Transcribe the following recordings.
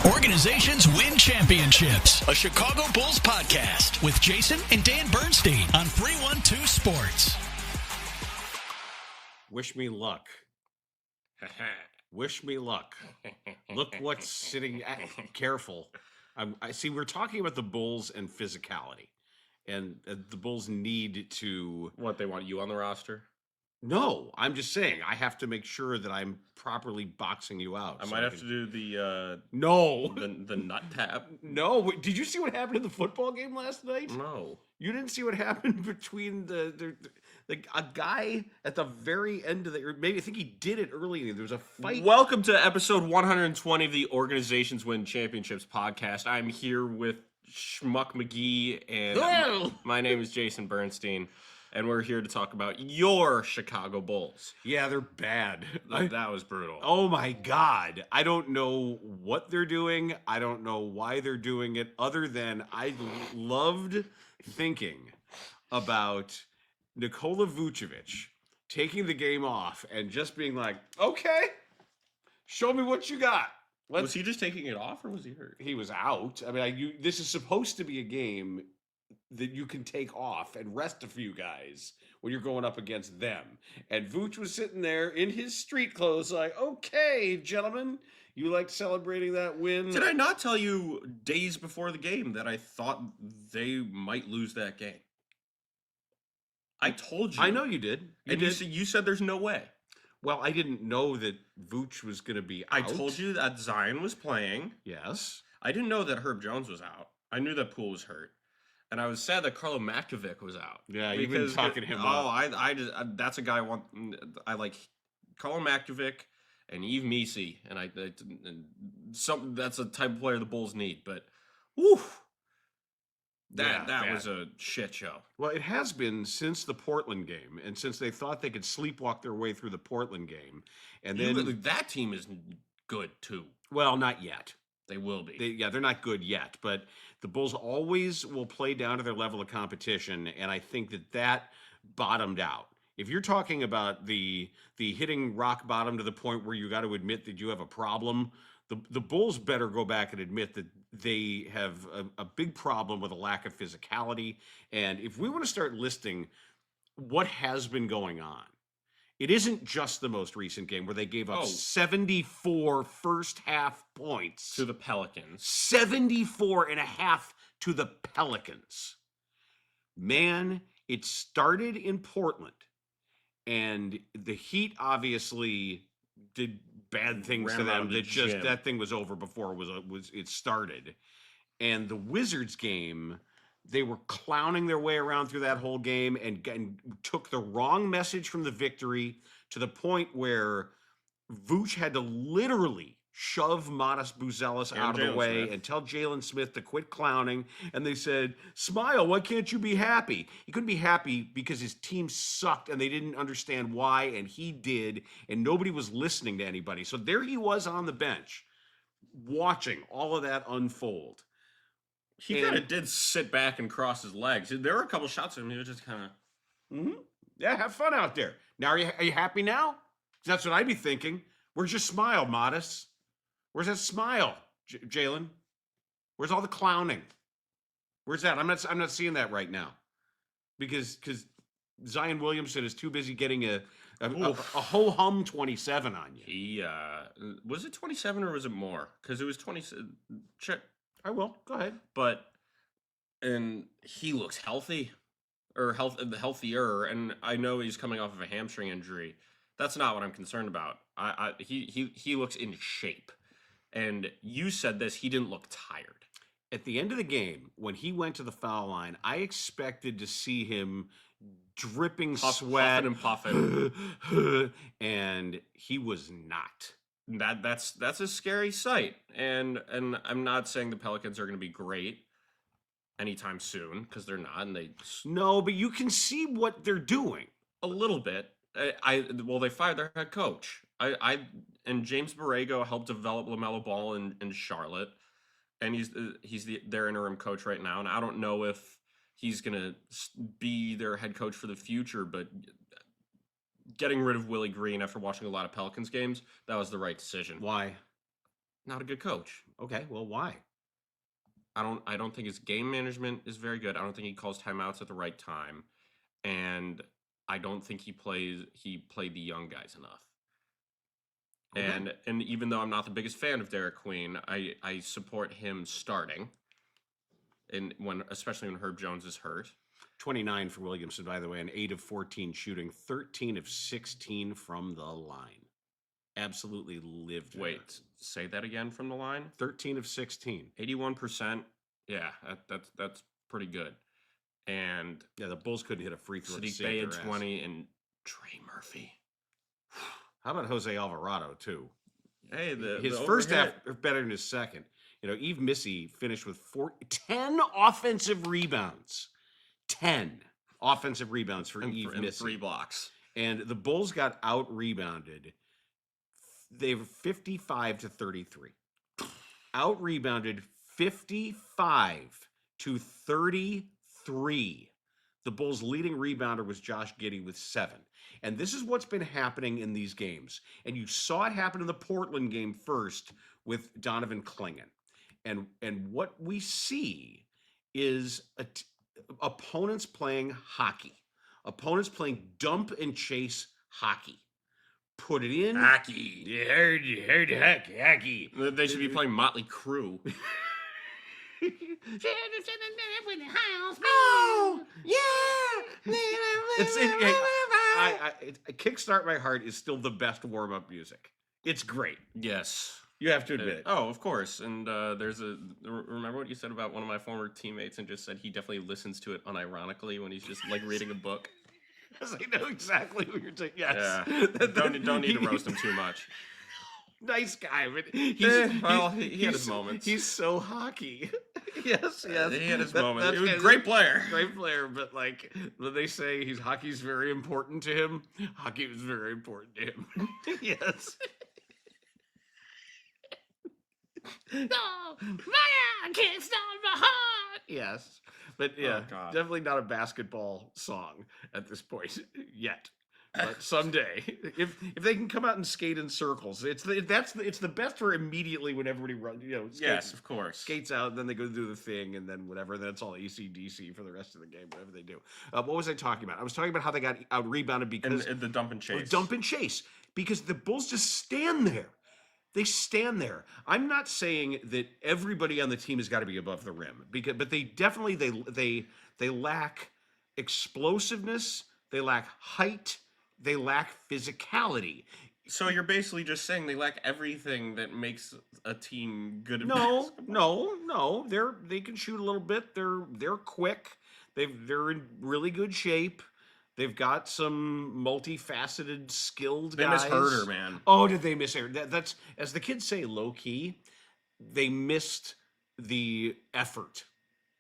Organizations win championships. A Chicago Bulls podcast with Jason and Dan Bernstein on 312 Sports. Wish me luck. Wish me luck. Look what's sitting. Careful. I see. We're talking about the Bulls and physicality, and the Bulls need to. What, they want you on the roster? No, I'm just saying I have to make sure that I'm properly boxing you out. I might have to do the No, the nut tap. No. Did you see what happened in the football game last night? No. You didn't see what happened between a guy at the very end of or maybe I think he did it early. There was a fight. Welcome to episode 120 of the Organizations Win Championships podcast. I'm here with Schmuck McGee, and my name is Jason Bernstein, and we're here to talk about your Chicago Bulls. Yeah, they're bad. That was brutal. Oh my God. I don't know what they're doing. I don't know why they're doing it, other than I loved thinking about Nikola Vucevic taking the game off and just being like, okay, show me what you got. Was he just taking it off, or was he hurt? He was out. I mean, this is supposed to be a game that you can take off and rest a few guys when you're going up against them. And Vooch was sitting there in his street clothes like, okay, gentlemen, you like celebrating that win? Did I not tell you days before the game that I thought they might lose that game? I told you. I know you did. You said there's no way. Well, I didn't know that Vooch was going to be out. I told you that Zion was playing. Yes. I didn't know that Herb Jones was out. I knew that Poole was hurt. And I was sad that Carlo Matkovic was out. Yeah, you've been talking him up. Oh, that's a guy I like Carlo Matkovic and Yves Missi, and that's a type of player the Bulls need. But, whew, that was a shit show. Well, it has been since the Portland game, and since they thought they could sleepwalk their way through the Portland game, and then that team is good too. Well, not yet. They will be. They're not good yet, but the Bulls always will play down to their level of competition, and I think that bottomed out. If you're talking about the hitting rock bottom to the point where you got to admit that you have a problem, the Bulls better go back and admit that they have a big problem with a lack of physicality. And if we want to start listing what has been going on, it isn't just the most recent game where they gave up 74 first half points to the Pelicans. 74 and a half to the Pelicans. Man, it started in Portland, and the Heat obviously did bad things to them. That thing was over before it started. And the Wizards game, they were clowning their way around through that whole game and took the wrong message from the victory to the point where Vooch had to literally shove Modest Buzelis out of the way and tell Jalen Smith to quit clowning. And they said, smile, why can't you be happy? He couldn't be happy because his team sucked and they didn't understand why, and he did, and nobody was listening to anybody. So there he was on the bench watching all of that unfold. He kind of did sit back and cross his legs. There were a couple shots of him. He was just kind of, yeah, have fun out there. Now, are you happy now? That's what I'd be thinking. Where's your smile, Modest? Where's that smile, Jalen? Where's all the clowning? Where's that? I'm not seeing that right now, because Zion Williamson is too busy getting a ho hum 27 on you. He was it 27 or was it more? Because it was 20. Check. I will. Go ahead. And he looks healthy, or healthier. And I know he's coming off of a hamstring injury. That's not what I'm concerned about. He looks in shape. And you said this, he didn't look tired. At the end of the game, when he went to the foul line, I expected to see him dripping sweat. Puffing and puffing. And he was not. That's a scary sight. And I'm not saying the Pelicans are going to be great anytime soon, because they're not. And no, but you can see what they're doing. A little bit. They fired their head coach. And James Borrego helped develop LaMelo Ball in Charlotte, and he's their interim coach right now. And I don't know if he's gonna be their head coach for the future, but getting rid of Willie Green after watching a lot of Pelicans games, that was the right decision. Why? Not a good coach. Okay, well, why? I don't think his game management is very good. I don't think he calls timeouts at the right time. And I don't think he played the young guys enough. Okay. And even though I'm not the biggest fan of Derek Queen, I support him starting. And especially when Herb Jones is hurt. 29 for Williamson, by the way, and 8 of 14 shooting, 13 of 16 from the line. Absolutely lived there. Wait, say that again from the line? 13 of 16. 81%. Yeah, that's pretty good. And yeah, the Bulls couldn't hit a free throw. Sadiq Bey at 20 and Trey Murphy. How about Jose Alvarado, too? Hey, his first half better than his second. You know, Eve Missy finished with 10 offensive rebounds. 10 offensive rebounds for Eve Missy. 3 blocks. And the Bulls got out-rebounded. They were 55 to 33. Out-rebounded 55 to 33. The Bulls' leading rebounder was Josh Giddey with 7. And this is what's been happening in these games. And you saw it happen in the Portland game first with Donovan Clingan. And what we see is opponents playing hockey. Opponents playing dump and chase hockey. Put it in. Hockey. You heard hockey. They should be playing Motley Crue. Oh, yeah. Kickstart My Heart is still the best warm-up music. It's great. Yes. You have to admit it. Oh, of course. And remember what you said about one of my former teammates and just said he definitely listens to it unironically when he's just like reading a book? Yes, I know exactly what you're saying. Yes. Yeah. Don't need to roast him too much. Nice guy, but he had his moments. He's so hockey. Yes. He had his moments. He was a great player. Great player, but like when they say hockey's very important to him, hockey was very important to him. Yes. No, I can't stop my heart. Yes, but yeah, definitely not a basketball song at this point yet. But someday, if they can come out and skate in circles, it's the best for immediately when everybody runs. Yes, of course, skates out, and then they go do the thing, and then whatever. Then it's all AC/DC for the rest of the game, whatever they do. What was I talking about? I was talking about how they got out rebounded because and the dump and chase. Dump and chase because the Bulls just stand there. They stand there. I'm not saying that everybody on the team has got to be above the rim, but they definitely they lack explosiveness. They lack height. They lack physicality. So you're basically just saying they lack everything that makes a team good. No. They can shoot a little bit. They're quick. They're in really good shape. They've got some multifaceted, skilled guys. They miss Herder, man. Oh, did they miss Herder? That's, as the kids say, low key. They missed the effort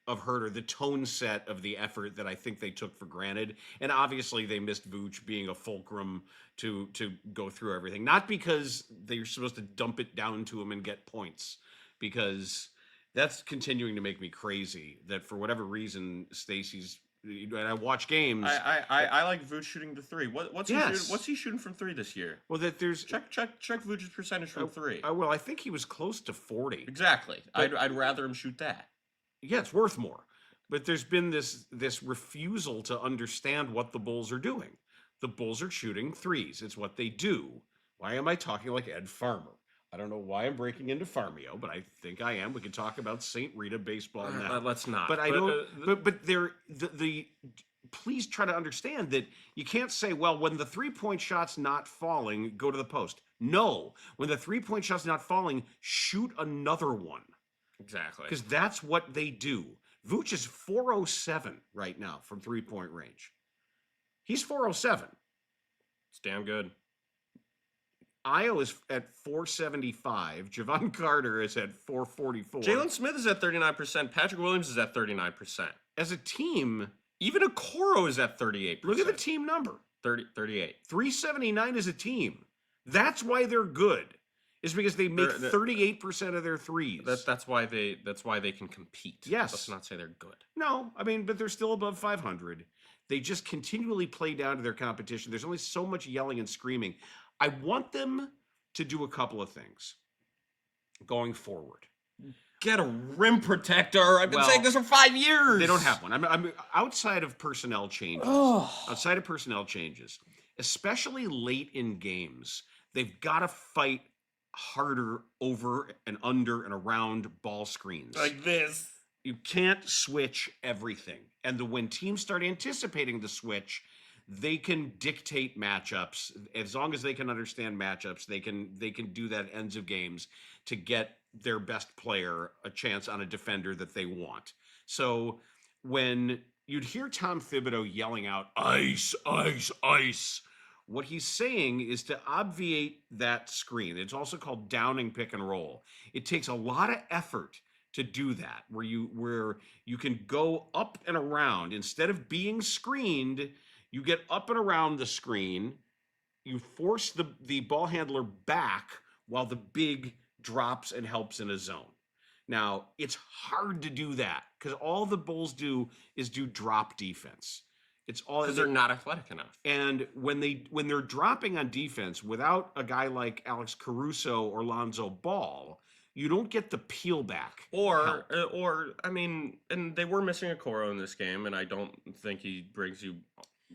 of Herder, the tone set of the effort that I think they took for granted. And obviously they missed Vooch being a fulcrum to go through everything. Not because they're supposed to dump it down to him and get points, because that's continuing to make me crazy that for whatever reason Stacey's. And I watch games. I like Vooch shooting the 3. What's he shooting from 3 this year? Well, that there's check Vooch's percentage from 3. Well, I think he was close to 40. Exactly. I'd rather him shoot that. Yeah, it's worth more. But there's been this refusal to understand what the Bulls are doing. The Bulls are shooting 3s. It's what they do. Why am I talking like Ed Farmer? I don't know why I'm breaking into Farmio, but I think I am. We can talk about St. Rita baseball now. Let's not. But I don't. But they're the. Please try to understand that you can't say, well, when the 3-point shot's not falling, go to the post. No, when the 3-point shot's not falling, shoot another one. Exactly. Because that's what they do. Vooch is 407 right now from 3-point range. He's 407. It's damn good. Io is at 475. Javon Carter is at 444. Jalen Smith is at 39%. Patrick Williams is at 39%. As a team, even Okoro is at 38%. Look at the team number. 38. 379 as a team. That's why they're good. Is because they make 38% of their threes. That's why they can compete. Yes. Let's not say they're good. No, I mean, but they're still above 500. They just continually play down to their competition. There's only so much yelling and screaming. I want them to do a couple of things. going forward. Get a rim protector. I've been Well, saying this for 5 years. They don't have one. I'm outside of personnel changes. Oh. Outside of personnel changes, especially late in games, they've got to fight harder over and under and around ball screens. Like this. You can't switch everything. And when teams start anticipating the switch, they can dictate matchups. As long as they can understand matchups, they can do that at ends of games to get their best player a chance on a defender that they want. So when you'd hear Tom Thibodeau yelling out, ice, ice, ice, what he's saying is to obviate that screen. It's also called downing pick and roll. It takes a lot of effort to do that, where you can go up and around. Instead of being screened, you get up and around the screen. You force the ball handler back while the big drops and helps in a zone. Now, it's hard to do that because all the Bulls do is do drop defense. It's all because they're not athletic enough. And when they're dropping on defense without a guy like Alex Caruso or Lonzo Ball, you don't get the peel back. Or I mean, and they were missing Okoro in this game, and I don't think he brings you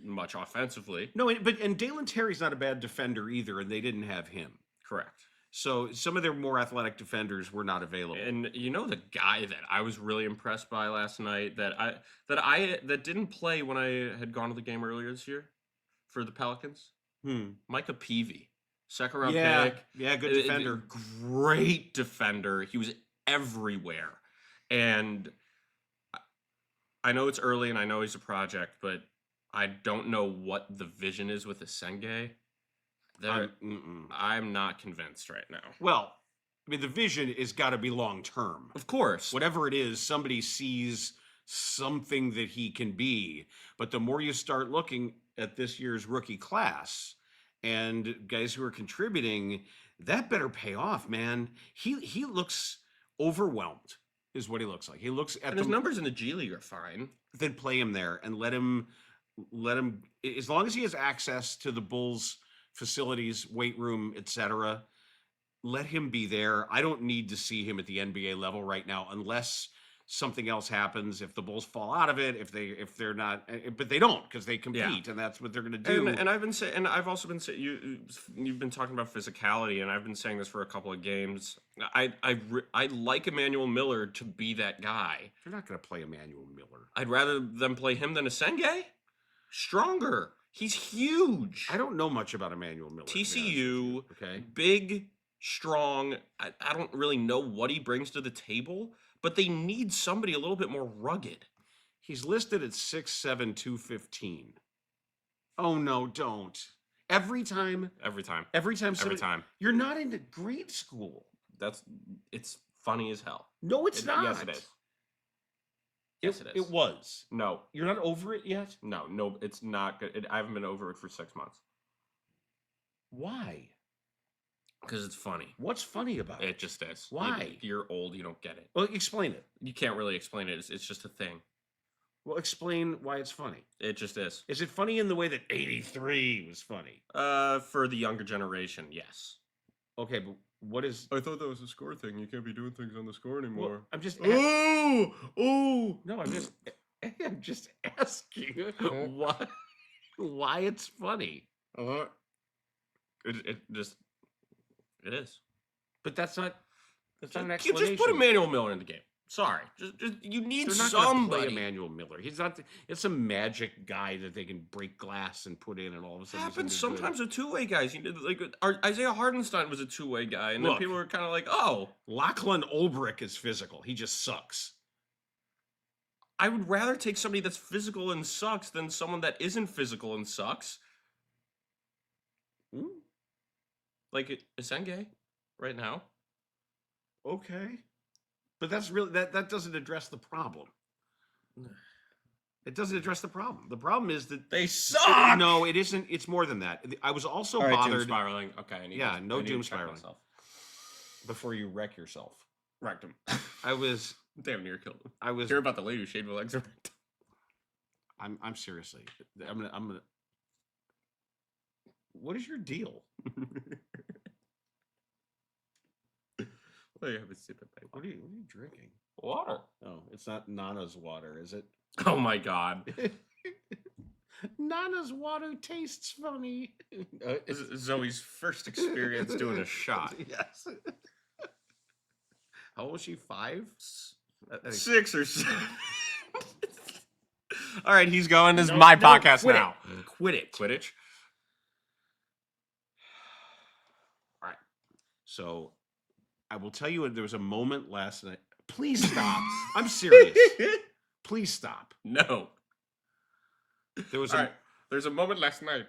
much offensively. No, and Dalen Terry's not a bad defender either, and they didn't have him. Correct. So some of their more athletic defenders were not available. And you know the guy that I was really impressed by last night that didn't play when I had gone to the game earlier this year for the Pelicans? Micah Peavy. Second round pick. Yeah, good defender. Great defender. He was everywhere. And I know it's early and I know he's a project, but I don't know what the vision is with Asenge. I'm not convinced right now. Well, I mean, the vision has got to be long term. Of course. Whatever it is, somebody sees something that he can be. But the more you start looking at this year's rookie class and guys who are contributing, that better pay off, man. He looks overwhelmed, is what he looks like. He looks at his numbers in the G League are fine. Then play him there and let him, as long as he has access to the Bulls' facilities, weight room, etc., let him be there. I don't need to see him at the NBA level right now unless something else happens. If the Bulls fall out of it, if they're not, but they don't because they compete, and that's what they're going to do. And I've been saying, and I've also been saying, you've been talking about physicality, and I've been saying this for a couple of games. I like Emmanuel Miller to be that guy. They're not going to play Emmanuel Miller. I'd rather them play him than Asenge. Stronger. He's huge. I don't know much about Emmanuel Miller. TCU, okay, big, strong. I don't really know what he brings to the table, but they need somebody a little bit more rugged. He's listed at 6'7", 215. Oh no, don't. Every time. You're not into grade school. It's funny as hell. No, it's not. Yes, it is. Yes, it is. It was. No. You're not over it yet? No, it's not good. I haven't been over it for 6 months. Why? Because it's funny. What's funny about it? It just is. Why? You're old, you don't get it. Well, explain it. You can't really explain it. It's just a thing. Well, explain why it's funny. It just is. Is it funny in the way that 83 was funny? For the younger generation, yes. Okay, but what is... I thought that was a score thing. You can't be doing things on the score anymore. Well, I'm just... Oh! No, I'm just asking why it's funny. It is. But that's not an explanation. You just put Emmanuel Miller in the game. Sorry, just you need They're not somebody. Play Emmanuel Miller. He's not. It's some magic guy that they can break glass and put in, and all of a sudden happens sometimes with two-way guys. Isaiah Hardenstein was a two-way guy, and then people were kind of like, "Oh, Lachlan Olbrich is physical. He just sucks." I would rather take somebody that's physical and sucks than someone that isn't physical and sucks. Like Asenge right now. Okay. But that's really that doesn't address the problem. It doesn't address the problem. The problem is that they suck. No, it isn't. It's more than that. I was also bothered. Doom spiraling. Okay. No doom spiraling. Before you wreck yourself. Wrecked him. I was damn near killed him. I was. Hear about the lady who shaved her legs. I'm seriously. I'm gonna. What is your deal? Well, you have a stupid thing. What are you drinking? Water. Oh, it's not Nana's water, is it? Oh my God. Nana's water tastes funny. This is Zoe's first experience doing a shot. Yes. How old was she? 5? 6 or 7. All right, he's going. This is my podcast quit now. Quit it. Quidditch. All right. So I will tell you, there was a moment last night. Please stop. I'm serious. Please stop. No. There was All right. There's a moment last night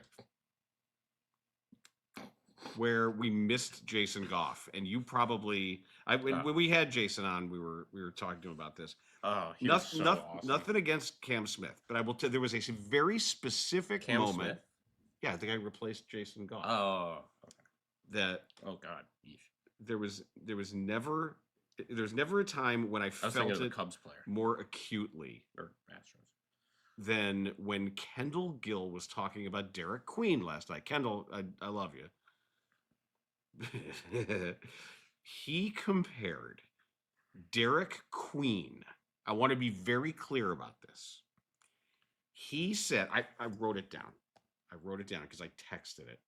where we missed Jason Goff, and you probably when we had Jason on, we were talking to him about this. Oh, he was so awesome. Nothing against Cam Smith, but I will tell there was a very specific moment. Smith? Yeah, the guy replaced Jason Goff. Oh, okay. That God. there's never a time when I felt it it Cubs player more acutely or Astros than when Kendall Gill was talking about Derek Queen last night. Kendall, I love you. He compared Derek Queen. I want to be very clear about this. He said, I wrote it down. I wrote it down because I texted it.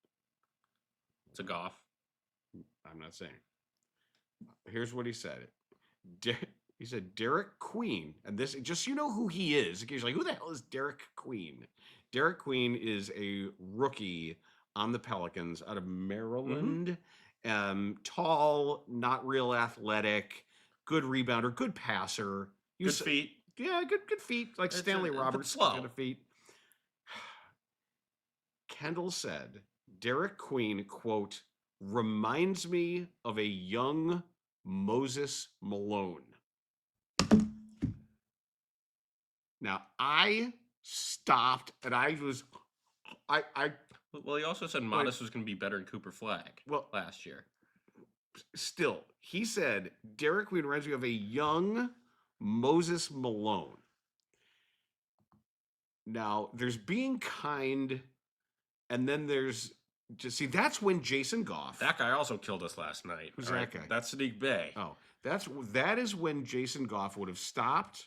to Goff. I'm not saying. Here's what he said. He said, Derek Queen, and this, just so you know who he is, occasionally, who the hell is Derek Queen? Derek Queen is a rookie on the Pelicans out of Maryland. Tall, not real athletic, good rebounder, good passer. Good feet. Yeah, good feet, like It's Stanley but Roberts slow. kind of feet. Kendall said, Derek Queen, quote, reminds me of a young Moses Malone. Now, I stopped and I Well, he also said Modest was going to be better than Cooper Flag last year. Still, he said, Derek Queen reminds me of a young Moses Malone. Now, there's being kind, and then there's just, see, that's when Jason Goff. That guy also killed us last night. Who's that guy? That's Sadiq Bey. Oh, that is when Jason Goff would have stopped.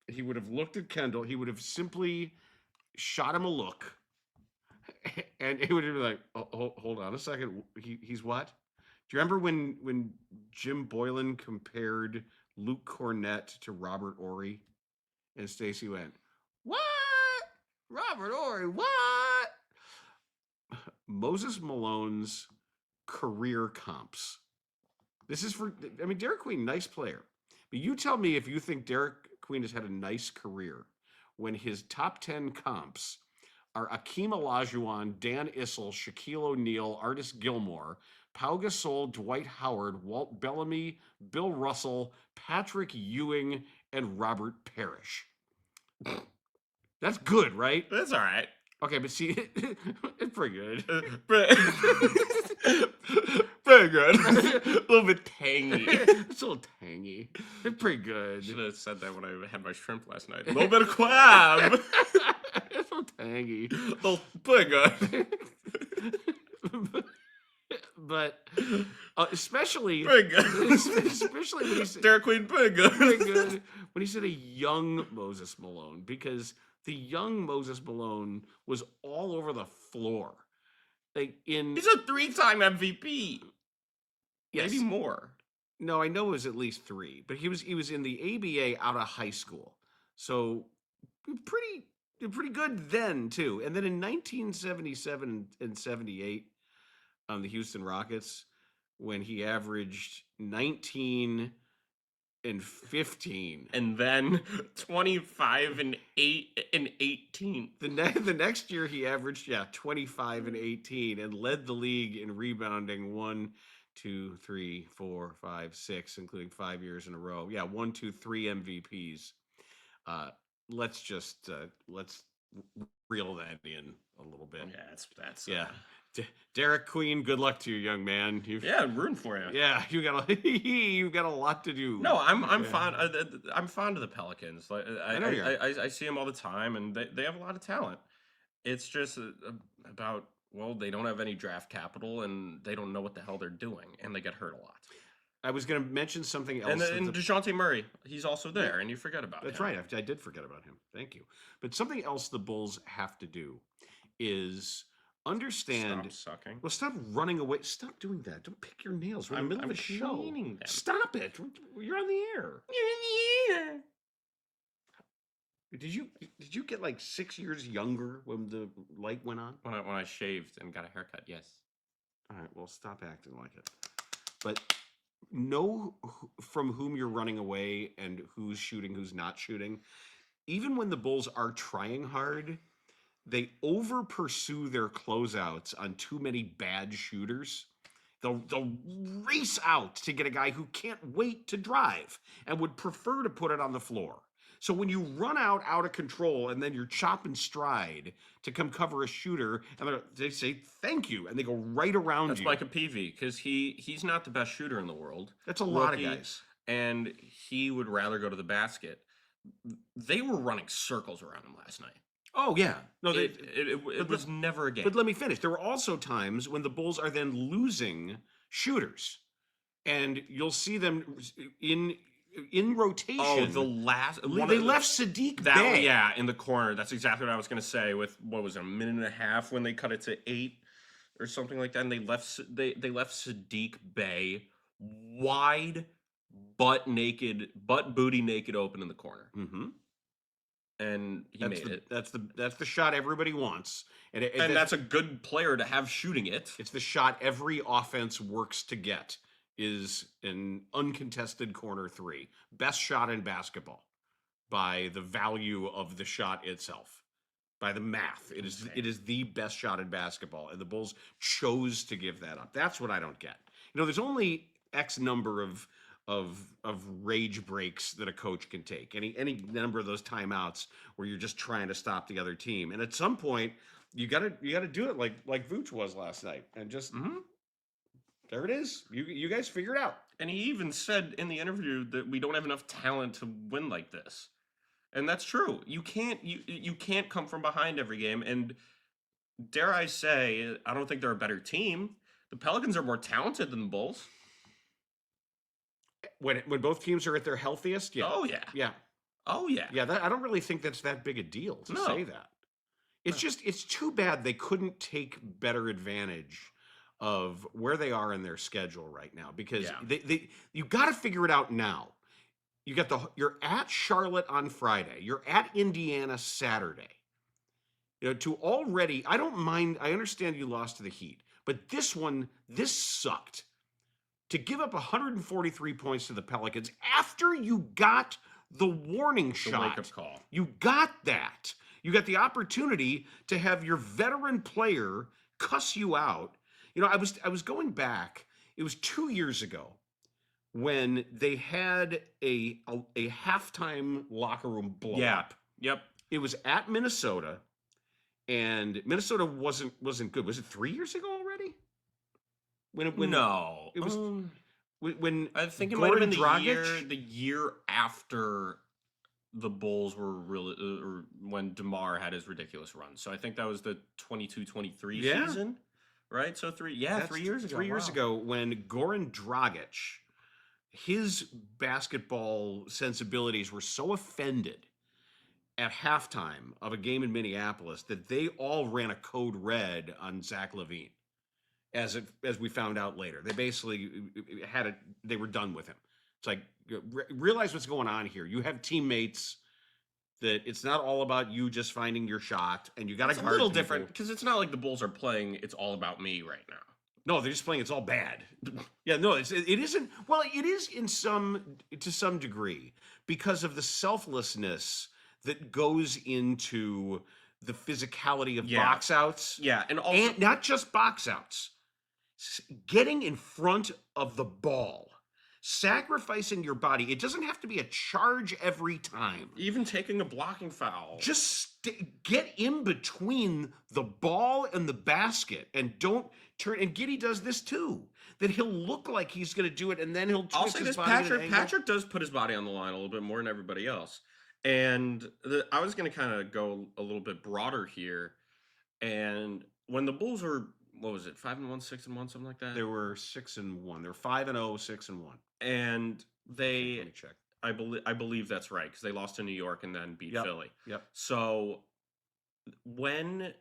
He would have looked at Kendall. He would have simply shot him a look. And it would have been like, oh, hold on a second. He's what? Do you remember when Jim Boylan compared Luke Cornett to Robert Horry? And Stacey went, what? Robert Horry, what? Moses Malone's career comps. This is for, Derek Queen, nice player. But you tell me if you think Derek Queen has had a nice career when his top 10 comps are Akeem Olajuwon, Dan Issel, Shaquille O'Neal, Artis Gilmore, Pau Gasol, Dwight Howard, Walt Bellamy, Bill Russell, Patrick Ewing, and Robert Parrish. That's good, right? That's all right. Okay, but see, it's pretty good. Pretty good. A little bit tangy. It's a little tangy. It's pretty good. Should have said that when I had my shrimp last night. A little bit of crab. It's a little tangy. Little pretty good. But especially pretty good. Especially when he said Derek Queen, pretty good. Pretty good. When he said a young Moses Malone, because the young Moses Malone was all over the floor. He's a 3-time MVP. Yes. Maybe more. No, I know it was at least 3, but he was in the ABA out of high school. So pretty good then too. And then in 1977 and 78 on the Houston Rockets, when he averaged 19 and 15, and then 25 and 8 and 18. The next year he averaged 25 and 18 and led the league in rebounding 1, 2, 3, 4, 5, 6, including 5 years in a row. 1, 2, 3 MVPs. Let's reel that in a little bit. That's Derek Queen, good luck to you, young man. I'm rooting for you. Yeah, you've got a lot to do. No, I'm fond. I'm fond of the Pelicans. Like I see them all the time, and they have a lot of talent. It's just about, they don't have any draft capital, and they don't know what the hell they're doing, and they get hurt a lot. I was going to mention something else. And DeJounte Murray, he's also there, and you forget about him. That's right. I did forget about him. Thank you. But something else the Bulls have to do is understand. Stop sucking. Well, stop running away. Stop doing that. Don't pick your nails. We're in the middle of a show. Cleaning them. Stop it. You're on the air. You're in the air. Did you get like 6 years younger when the light went on? When I shaved and got a haircut, yes. All right. Well, stop acting like it. But know from whom you're running away and who's shooting, who's not shooting. Even when the Bulls are trying hard, they over pursue their closeouts on too many bad shooters. They'll race out to get a guy who can't wait to drive and would prefer to put it on the floor. So when you run out of control and then you're chopping stride to come cover a shooter, and they say thank you, and they go right around That's you. Micah Peavy, because he's not the best shooter in the world. That's a lot of guys. And he would rather go to the basket. They were running circles around him last night. Oh, yeah. No, it was never a game. But let me finish. There were also times when the Bulls are then losing shooters. And you'll see them in rotation. Oh, the last... They left Sadiq Bey. Yeah, in the corner. That's exactly what I was going to say with, what was it, a minute and a half when they cut it to 8 or something like that. And they left Sadiq Bey wide, butt booty naked open in the corner. Mm-hmm. And he made it. That's the shot everybody wants. And that's a good player to have shooting it. It's the shot every offense works to get. Is an uncontested corner three. Best shot in basketball by the value of the shot itself. By the math. It is the best shot in basketball. And the Bulls chose to give that up. That's what I don't get. There's only X number of rage breaks that a coach can take. Any number of those timeouts where you're just trying to stop the other team. And at some point, you gotta do it like Vooch was last night. And just there it is. You guys figure it out. And he even said in the interview that we don't have enough talent to win like this. And that's true. You can't come from behind every game. And dare I say, I don't think they're a better team. The Pelicans are more talented than the Bulls. When both teams are at their healthiest, yeah. Oh yeah. Yeah. Oh yeah. Yeah, I don't really think that's that big a deal to say that. It's too bad they couldn't take better advantage of where they are in their schedule right now, because you got to figure it out now. You're at Charlotte on Friday. You're at Indiana Saturday. To already, I don't mind. I understand you lost to the Heat, but this sucked. To give up 143 points to the Pelicans after you got the warning shot. Wake-up call. You got that. You got the opportunity to have your veteran player cuss you out. I was going back. It was 2 years ago when they had a halftime locker room blow up. Yep. It was at Minnesota, and Minnesota wasn't good. Was it 3 years ago already? No, it was when I think it Gordon might have been Dragic? the year after the Bulls were really, or when DeMar had his ridiculous run. So I think that was the 22-23 season, right? So 3 years ago. 3 years ago, when Goran Dragic, his basketball sensibilities were so offended at halftime of a game in Minneapolis that they all ran a code red on Zach LaVine. As we found out later, they basically they were done with him. It's like, realize what's going on here. You have teammates that it's not all about you just finding your shot, and you got to guard. It's a little people. different because it's not like the Bulls are playing "It's all about me" right now. No, they're just playing "It's all bad." Yeah, no, it isn't. Well, it is to some degree because of the selflessness that goes into the physicality of box outs. Yeah, and not just box outs. Getting in front of the ball, sacrificing your body. It doesn't have to be a charge every time. Even taking a blocking foul. Just get in between the ball and the basket and don't turn. And Giddey does this too. That he'll look like he's going to do it, and then he'll twist his body. Patrick does put his body on the line a little bit more than everybody else. And I was going to kind of go a little bit broader here. And when the Bulls were what was it? 5-1, 6-1, something like that. They were 6-1. They were 5-0, 6-1. And Let they, me check. I believe that's right because they lost to New York and then beat Philly. Yep. So when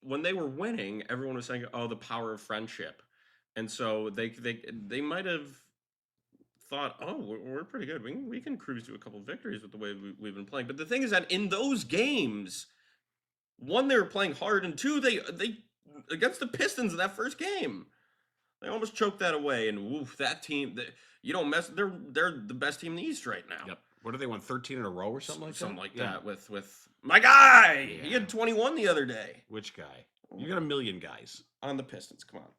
when they were winning, everyone was saying, "Oh, the power of friendship," and so they might have thought, "Oh, we're pretty good. We can cruise to a couple of victories with the way we've been playing." But the thing is that in those games, one, they were playing hard, and two, they against the Pistons in that first game, they almost choked that away. And woof, that team, you don't mess. They're the best team in the East right now. Yep. What do they won? 13 in a row or something like that? Something like that with my guy. Yeah. He had 21 the other day. Which guy? You got a million guys. On the Pistons, come on.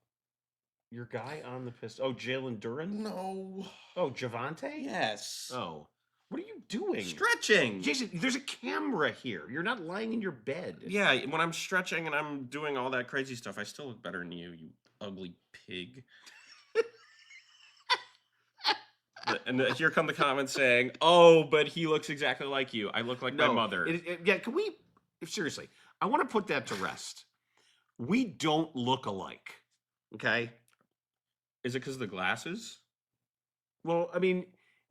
Your guy on the Pistons? Oh, Jalen Duren? No. Oh, Javante? Yes. Oh. What are you doing? Stretching. Jason, there's a camera here. You're not lying in your bed. Yeah, when I'm stretching and I'm doing all that crazy stuff, I still look better than you ugly pig. And here come the comments saying, "Oh, but he looks exactly like you. I look like my mother." Yeah, can we... Seriously, I want to put that to rest. We don't look alike, okay? Is it because of the glasses? Well, I mean,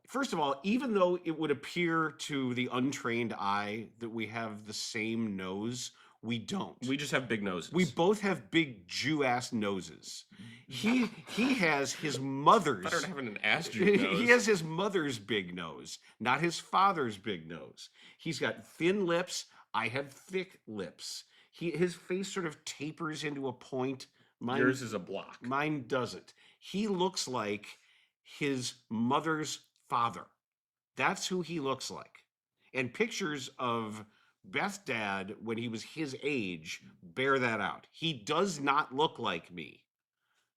first of all, even though it would appear to the untrained eye that we have the same nose, we don't. We just have big noses. We both have big Jew-ass noses. He has his mother's... Better than having an ass Jew nose. He has his mother's big nose, not his father's big nose. He's got thin lips. I have thick lips. His face sort of tapers into a point. Yours is a block. Mine doesn't. He looks like his mother's father. That's who he looks like. And pictures of Beth's dad when he was his age bear that out. He does not look like me.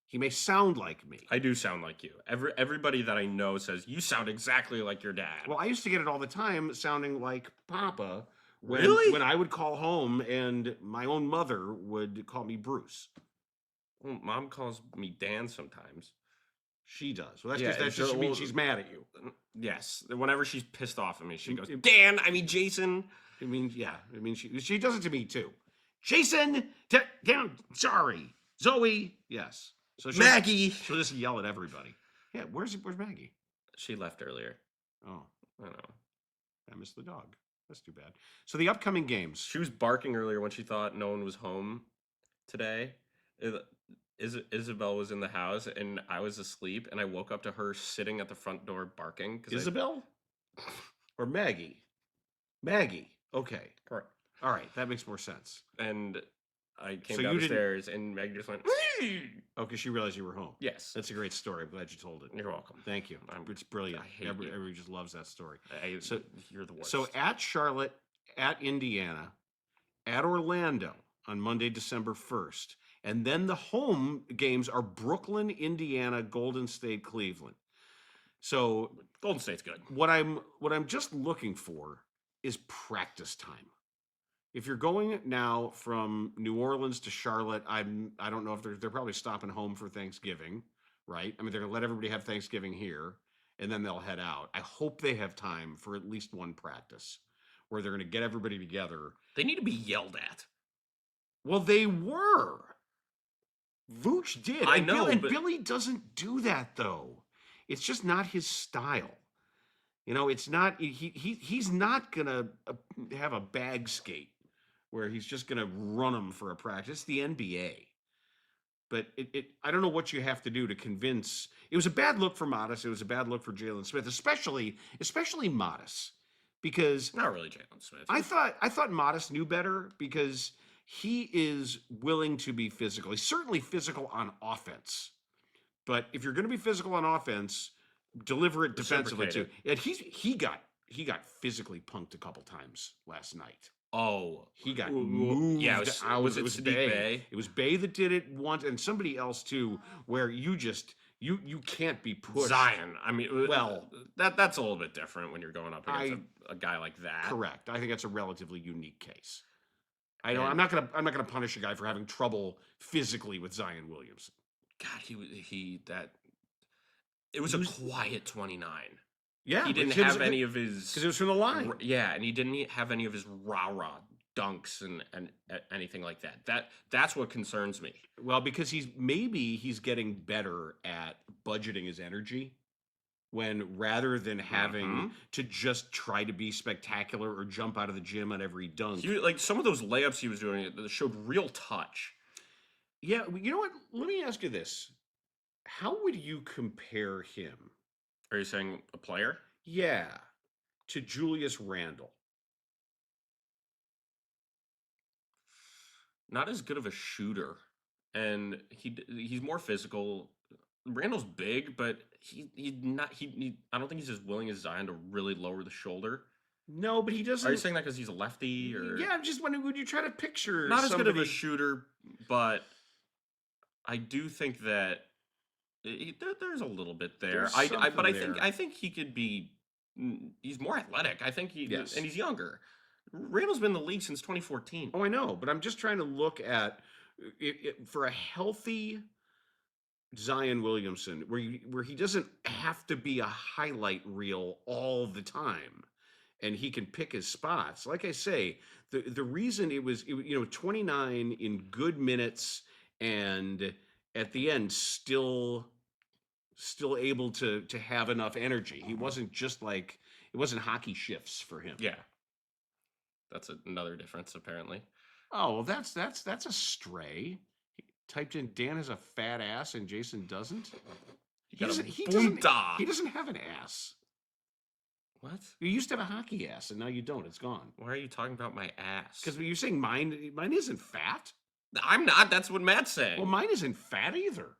He may sound like me. I do sound like you. Everybody that I know says, "You sound exactly like your dad." Well, I used to get it all the time sounding like Papa. Really? When I would call home and my own mother would call me Bruce. Well, Mom calls me Dan sometimes. She does. Well, that just means she's mad at you. Yes. Whenever she's pissed off at me, she goes, "Dan, I mean Jason." It means she does it to me too. Jason, down. Sorry, Zoe. Yes. So Maggie. She'll just yell at everybody. Yeah. Where's Maggie? She left earlier. Oh, I don't know. I missed the dog. That's too bad. So the upcoming games. She was barking earlier when she thought no one was home today. Isabel was in the house and I was asleep, and I woke up to her sitting at the front door barking. Isabel? Or Maggie? Maggie. Okay. Correct. All right. That makes more sense. And I came downstairs and Maggie just went, oh, because she realized you were home. Yes. That's a great story. I'm glad you told it. You're welcome. Thank you. It's brilliant. I hate Everybody just loves that story. So you're the worst. So at Charlotte, at Indiana, at Orlando on Monday, December 1st. And then the home games are Brooklyn, Indiana, Golden State, Cleveland. So Golden State's good. What I'm just looking for is practice time. If you're going now from New Orleans to Charlotte, I don't know if they're probably stopping home for Thanksgiving, right? I mean, they're gonna let everybody have Thanksgiving here, and then they'll head out. I hope they have time for at least one practice where they're gonna get everybody together. They need to be yelled at. Well, they were. Vooch did. I know, but Billy doesn't do that though. It's just not his style. You know, it's not. He's not gonna have a bag skate where he's just gonna run them for a practice. It's the NBA. But I don't know what you have to do to convince. It was a bad look for Modest. It was a bad look for Jalen Smith, especially Modest, because not really Jalen Smith. I thought Modest knew better because he is willing to be physical. He's certainly physical on offense, but if you're going to be physical on offense, deliver it defensively too. And he got physically punked a couple times last night. Oh, he got moved. Yeah, it was Bay. It was Bay that did it once, and somebody else too, where you can't be pushed. Zion. I mean, well, that's a little bit different when you're going up against a guy like that. Correct. I think that's a relatively unique case. I'm not gonna punish a guy for having trouble physically with Zion Williamson. God, it was a quiet 29. Yeah, he didn't have any of his because it was from the line. Yeah, and he didn't have any of his rah dunks and anything like that. That's what concerns me. Well, because he's getting better at budgeting his energy when rather than having to just try to be spectacular or jump out of the gym on every dunk. Like some of those layups he was doing that showed real touch. Yeah, you know what? Let me ask you this. How would you compare him? Are you saying a player? Yeah, to Julius Randle. Not as good of a shooter, and he's more physical. Randall's big, but he's not. I don't think he's as willing as Zion to really lower the shoulder. No, but he doesn't. Are you saying that because he's a lefty? Or yeah, I'm just wondering. Would you try to picture not as good of a shooter, but I do think that there's a little bit there. I think he could be. He's more athletic. I think and he's younger. Randall's been in the league since 2014. Oh, I know, but I'm just trying to look at for a healthy Zion Williamson, where he doesn't have to be a highlight reel all the time, and he can pick his spots. Like I say, the reason it was 29 in good minutes, and at the end still able to have enough energy. He wasn't just like it wasn't hockey shifts for him. Yeah. That's another difference, apparently. Oh, well, that's a stray. He typed in Dan has a fat ass and Jason doesn't. He doesn't have an ass. What? You used to have a hockey ass, and now you don't. It's gone. Why are you talking about my ass? Because you're saying mine isn't fat. I'm not. That's what Matt's saying. Well, mine isn't fat either.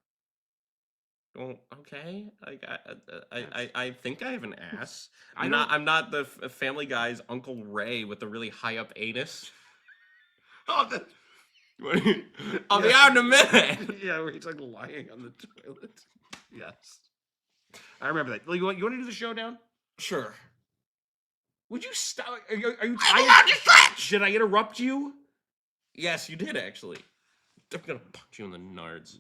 Well, okay. I think I have an ass. I'm not the Family Guy's Uncle Ray with the really high up anus. I'll be out in a minute. Yeah, where he's like lying on the toilet. Yes, I remember that. You want to do the showdown? Sure. Would you stop? Are you I'm about to stretch! Should I interrupt you? Yes, you did actually. I'm gonna punch you in the nards.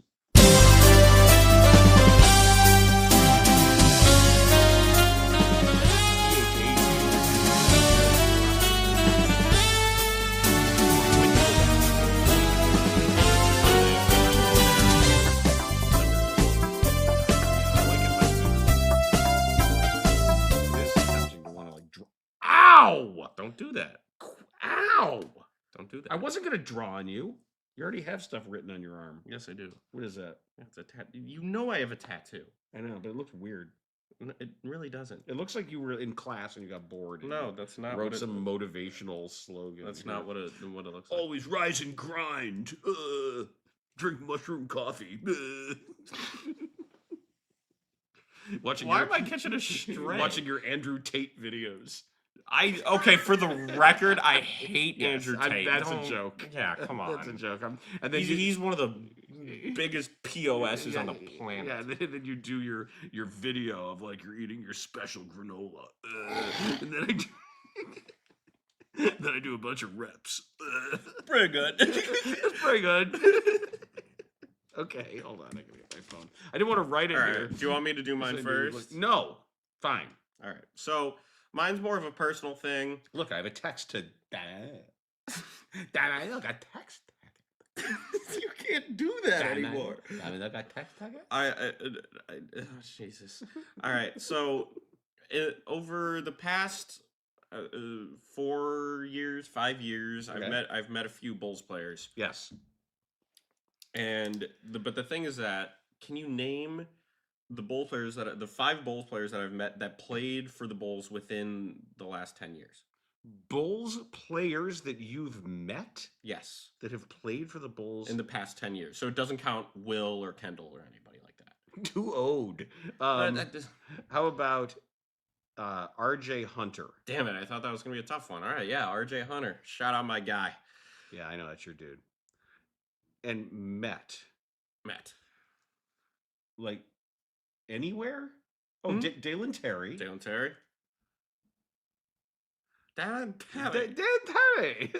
Ow! Don't do that. Ow! Don't do that. I wasn't going to draw on you. You already have stuff written on your arm. Yes, I do. What is that? It's a tattoo. You know I have a tattoo. I know, but it looks weird. It really doesn't. It looks like you were in class and you got bored. No, that's not. Wrote some motivational slogan. That's not what it looks like. Always rise and grind. Drink mushroom coffee. Why am I catching a stray? Watching your Andrew Tate videos. Okay, for the record, I hate Andrew Tate. That's a joke. Yeah, come on. That's a joke. And then he's one of the biggest POSs on the planet. Yeah, and then you do your video of like you're eating your special granola. And then I do a bunch of reps. Pretty good. It's pretty good. Okay, hold on. I gotta get my phone. I didn't want to write it here. Do you want me to do mine first? No. Fine. All right. So mine's more of a personal thing. Look, I have a text to Dad. Dad, look, I text. You can't do that anymore. I mean, look, I text. Oh, Jesus. All right. So over the past 4 years, 5 years, Okay. I've met a few Bulls players. Yes. But the thing is that, can you name the the 5 Bulls players that I've met that played for the Bulls within the last 10 years? Bulls players that you've met? Yes. That have played for the Bulls? In the past 10 years. So it doesn't count Will or Kendall or anybody like that. Too old. How about RJ Hunter? Damn it, I thought that was going to be a tough one. All right, yeah, RJ Hunter. Shout out my guy. Yeah, I know, that's your dude. And Met. Like, anywhere? Oh, Dalen Terry. Dalen Terry. Dan Terry.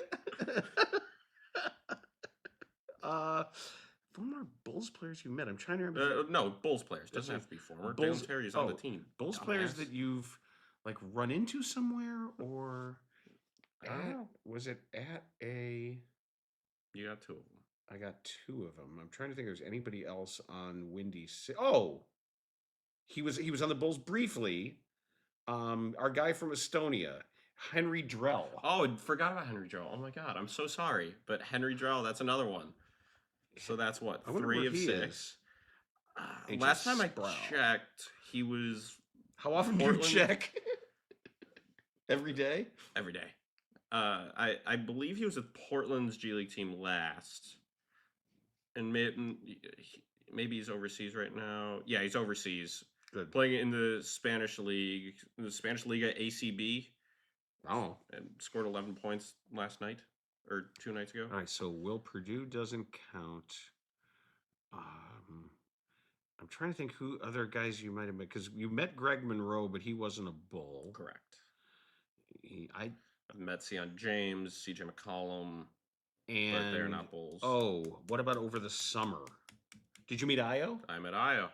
Former Bulls players you met. I'm trying to remember. No, Bulls players. Doesn't have to be former. Dalen Terry is on the team. Bulls players that you've like run into somewhere or I don't know. Was it at a? You got two of them. I got two of them. I'm trying to think if there's anybody else on Windy City. Oh, he was on the Bulls briefly. Our guy from Estonia, Henry Drell. Oh, I forgot about Henry Drell. Oh my God, I'm so sorry. But Henry Drell, that's another one. So that's what, I wonder 3 where of he 6. is. Last time I Sproul. checked, he was How often do you check? Every day? every day. I believe he was with Portland's G League team last, and maybe he's overseas right now. Yeah, he's overseas. Good. Playing in the Spanish league, the Spanish Liga ACB. Oh. And scored 11 points last night or 2 nights ago. All right, so Will Purdue doesn't count. I'm trying to think who other guys you might have met, because you met Greg Monroe, but he wasn't a Bull. Correct. I've met Sion James, CJ McCollum, and but they're not Bulls. Oh, what about over the summer? Did you meet Io? I met Io.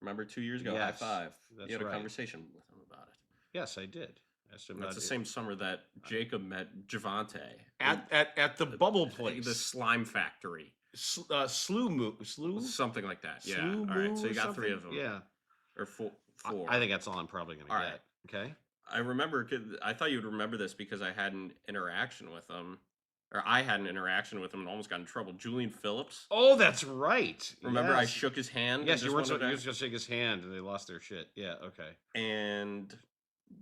Remember 2 years ago? Yes, High five. that's You had a right. conversation with him about it. Yes, I did. That's the same summer that Jacob met Javante at the bubble place, the slime factory. Slew? Something like that. Yeah. Slew All right. So you got something? 3 of them. Yeah. Or 4. I think that's all I'm probably going to All get. right. Okay. I remember. I thought you would remember this because I had an interaction with him, or I had an interaction with him and almost got in trouble. Julian Phillips. Oh, that's right. Remember, I Yes. shook his hand. Yes, you were wanted just going to shake his hand, and they lost their shit. Yeah. Okay. And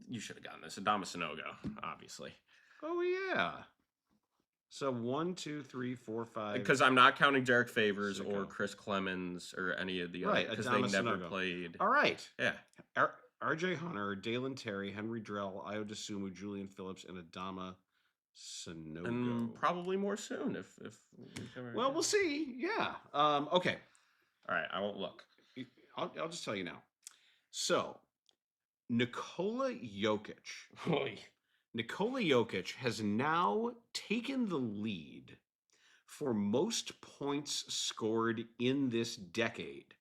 you should have gotten this. Adama Sanogo, obviously. Oh yeah. So 1, 2, 3, 4, 5. Because I'm not counting Derek Favors Sicko. or Chris Clemens or any of the Right, other, because they Adama never Sanogo. played. All right. Yeah. R.J. Hunter, Dalen Terry, Henry Drell, Io DeSumo, Julian Phillips, and Adama Sanogo. And probably more soon if we come Well, we'll see. Yeah. Okay. All right, I won't look. I'll just tell you now. So, Nikola Jokic. Nikola Jokic has now taken the lead for most points scored in this decade,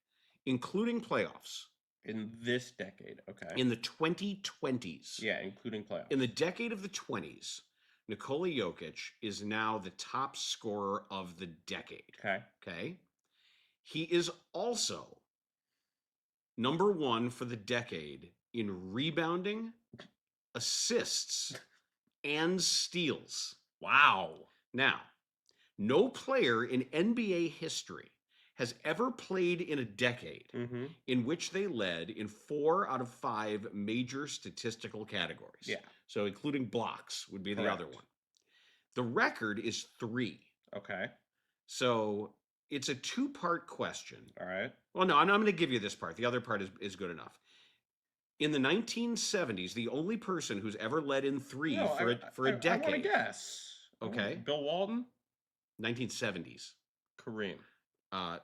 including playoffs. In this decade, okay. In the 2020s. Yeah, including playoffs. In the decade of the 20s, Nikola Jokic is now the top scorer of the decade. Okay. Okay. He is also number 1 for the decade in rebounding, assists, and steals. Wow. Now, no player in NBA history has ever played in a decade in which they led in 4 out of 5 major statistical categories. Yeah. So including blocks would be the Correct. other one. The record is 3. Okay. So it's a 2-part question. All right. Well, no, I'm going to give you this part. The other part is good enough. In the 1970s, the only person who's ever led in 3 for a decade. I want to guess. Okay. Bill Walton? 1970s. Kareem.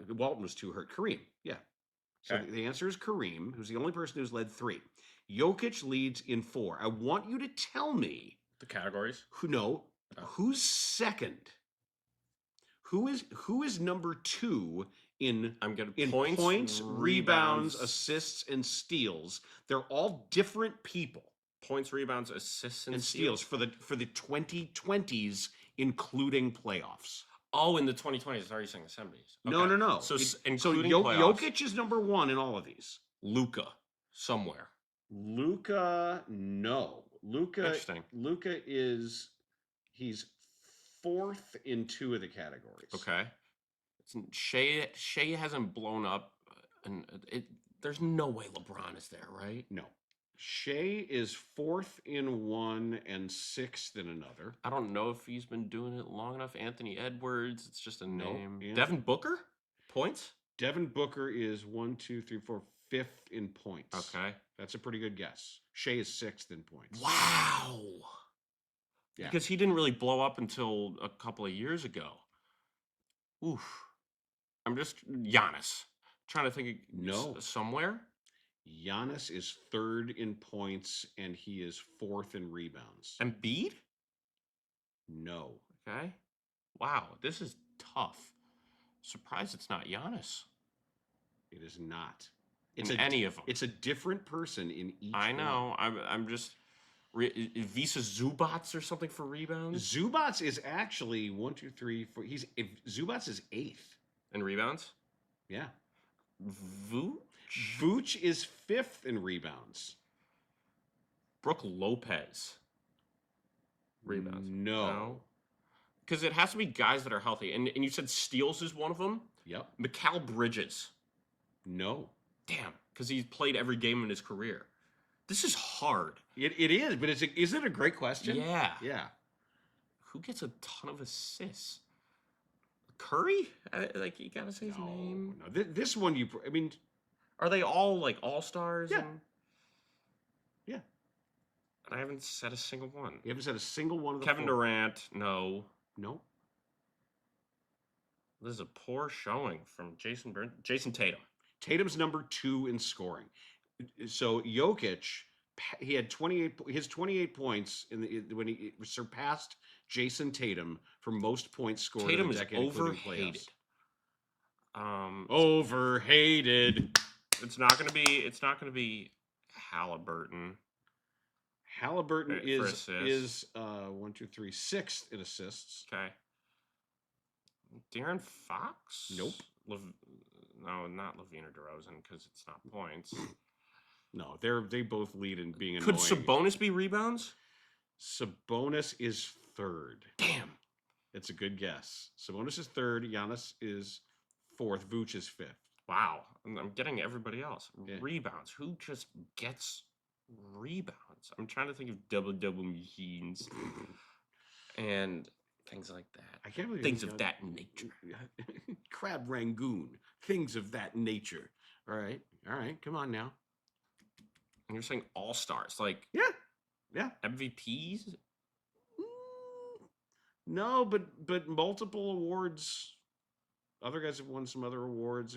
Walton was too hurt. Kareem, yeah. So Okay. the answer is Kareem, who's the only person who's led 3. Jokic leads in 4. I want you to tell me The categories? who's second. Who is number 2 in points, rebounds, assists, and steals? They're all different people. Points, rebounds, assists, And steals for the 2020s, including playoffs. Oh, in the 2020s. I was already saying the 70s. Okay. No. So including playoffs. Jokic is number 1 in all of these. Luka, somewhere. Luka, no. Interesting. Luka he's 4th in 2 of the categories. Okay. Shea hasn't blown up, and there's no way LeBron is there, right? No. Shea is 4th in 1 and 6th in another. I don't know if he's been doing it long enough. Anthony Edwards, it's just a name. Yeah. Devin Booker, points. Devin Booker is 1, 2, 3, 4, 5th in points. Okay. That's a pretty good guess. Shea is 6th in points. Wow. Yeah. Because he didn't really blow up until a couple of years ago. Oof. I'm just Giannis. Trying to think of somewhere. Giannis is 3rd in points, and he is 4th in rebounds. Embiid? No. Okay. Wow, this is tough. Surprised it's not Giannis. It is not. It's any of them. It's a different person in each I one. know. I'm just Visa Zubats or something for rebounds Zubats is actually 1, 2, 3, 4. Zubats is 8th. and rebounds. Yeah. Vooch? Vooch is 5th in rebounds. Brooke Lopez. Rebounds. No. Because it has to be guys that are healthy. And you said Steals is one of them? Yep. Mikal Bridges. No. Damn. Because he's played every game in his career. This is hard. It is, but is it a great question? Yeah. Yeah. Who gets a ton of assists? Curry? Like, you gotta say his name. No. This one, Are they all, like, all-stars? Yeah. Yeah. I haven't said a single one. You haven't said a single one of the Kevin 4. Durant, no. No. This is a poor showing from Jason Tatum. Tatum's number 2 in scoring. So Jokic, he had 28 points when he surpassed Jason Tatum for most points scored Tatum in a is decade, including overhated. playoffs. Overhated. It's not gonna be Halliburton. Halliburton For is 1, 2, 3, 6th in assists. Okay. De'Aaron Fox? Nope. No, not Levine or DeRozan because it's not points. No, they both lead in being Could annoying. Sabonis be rebounds? Sabonis is 3rd. Damn. It's a good guess. Sabonis is 3rd. Giannis is 4th. Vooch is 5th. Wow. I'm getting everybody else. Yeah. Rebounds. Who just gets rebounds? I'm trying to think of double machines and things like that. I can't believe things of that nature. Crab Rangoon. Things of that nature. All right. Come on now. And you're saying all-stars, like Yeah. MVPs? No, but multiple awards. Other guys have won some other awards.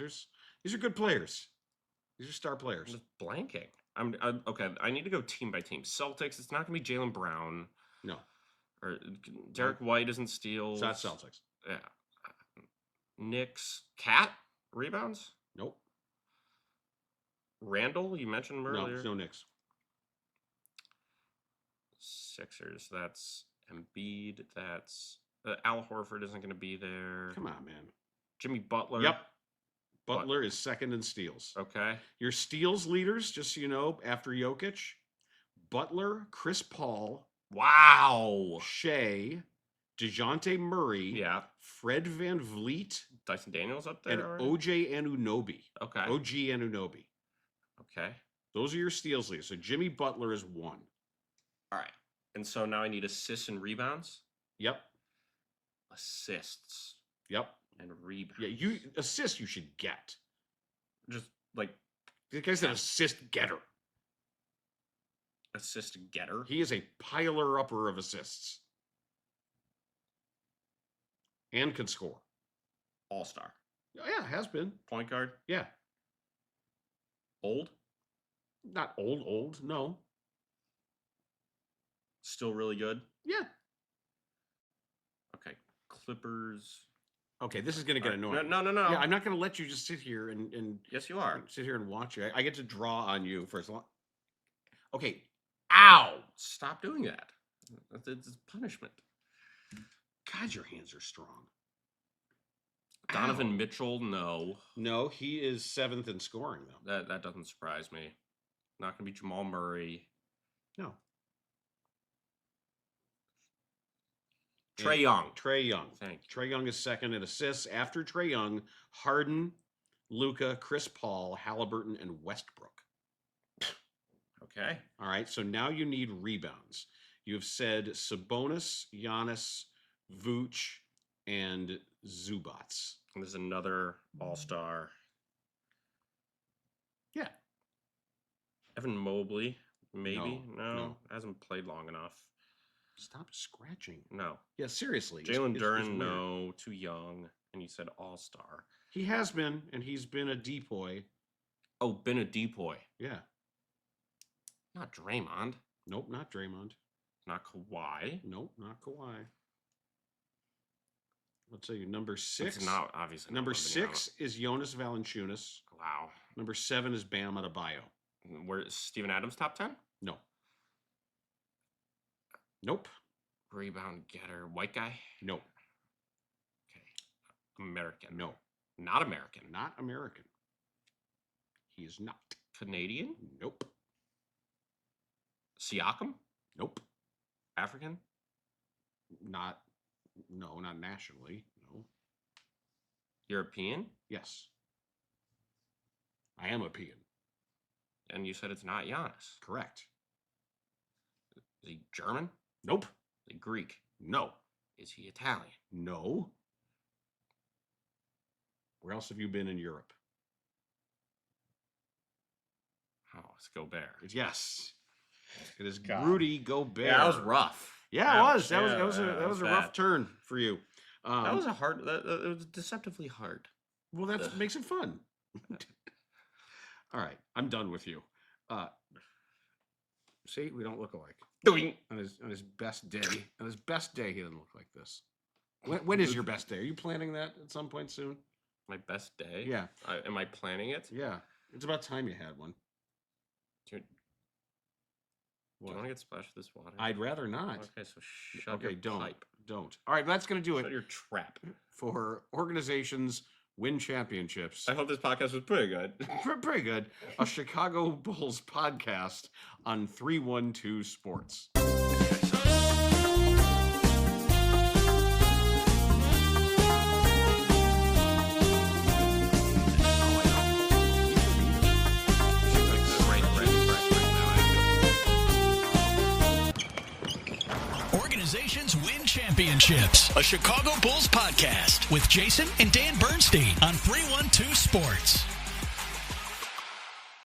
These are good players. These are star players. I'm just blanking. I'm okay. I need to go team by team. Celtics. It's not gonna be Jaylen Brown. No. Or Derek White isn't steals. It's not Celtics. Yeah. Knicks. Cat rebounds. Nope. Randall. You mentioned him No, earlier. there's no Knicks. Sixers. That's Embiid. That's Al Horford isn't going to be there. Come on, man. Jimmy Butler. Yep. Butler is 2nd in steals. Okay. Your steals leaders, just so you know, after Jokic, Butler, Chris Paul, Wow. Shea, DeJounte Murray, Yeah. Fred VanVleet, Dyson Daniels up there and already? OJ Anunoby. Okay. OG Anunoby. Okay. Those are your steals leaders. So Jimmy Butler is 1. All right. And so now I need assists and rebounds. Yep. Assists Yep. and rebounds. Yeah, assists you should get. Just like The guy's an assist getter. assist getter. He is a piler upper of assists. And can score. All-star. Oh, yeah, has been. Point guard. Yeah. Old. Not old, no. Still really good. Yeah. Okay. Clippers. Okay, this is going to get annoying. No. Yeah, I'm not going to let you just sit here and Yes, you are. sit here and watch you. I get to draw on you first. Okay. Ow! Stop doing that. It's punishment. God, your hands are strong. Donovan Ow. Mitchell, no. No, he is 7th in scoring, though. That doesn't surprise me. Not gonna be Jamal Murray. No. Trae Young. Trae Young. Thank you. Trae Young is 2nd in assists. After Trae Young, Harden, Luka, Chris Paul, Halliburton, and Westbrook. Okay. All right, so now you need rebounds. You have said Sabonis, Giannis, Vooch, and Zubats. And there's another all-star. Yeah. Evan Mobley, maybe? No. Hasn't played long enough. Stop scratching. No. Yeah, seriously. Jalen it's Duren, weird. no. Too young. And you said all-star. He has been, and he's been a depoy. Oh, been a depoy. Yeah. Not Draymond. Nope, not Draymond. Not Kawhi. Nope, not Kawhi. Let's say number 6. It's not obviously. Number not 6 is Jonas Valanciunas. Wow. Number 7 is Bam Adebayo. Where is Steven Adams top 10? No. Nope. Rebound getter. White guy? Nope. Okay. American? No. Not American. Not American. He is not. Canadian? Nope. Siakam? Nope. African? Not nationally. No. European? Yes. I am a peon. And you said it's not Giannis. Correct. Is he German? Nope. Is he Greek? No. Is he Italian? No. Where else have you been in Europe? Oh, it's Gobert. Yes. It is God. Rudy Gobert. Yeah, that was rough. Yeah, it was. That Yeah, was a bad. rough turn for you. That was a hard. It was deceptively hard. Well, that makes it fun. All right, I'm done with you. See, we don't look alike. Doing. On his best day, he doesn't look like this. When is your best day? Are you planning that at some point soon? My best day? Yeah. Am I planning it? Yeah. It's about time you had one. Do you want to get splashed with this water? I'd rather not. Okay, so shut your pipe. Don't. All right, that's going to do Shut it your trap. for organizations win championships. I hope this podcast was pretty good. Pretty good. A Chicago Bulls podcast on 312 Sports. Organizations win championships. A Chicago Bulls podcast with Jason and Dan Bernstein on 312 Sports.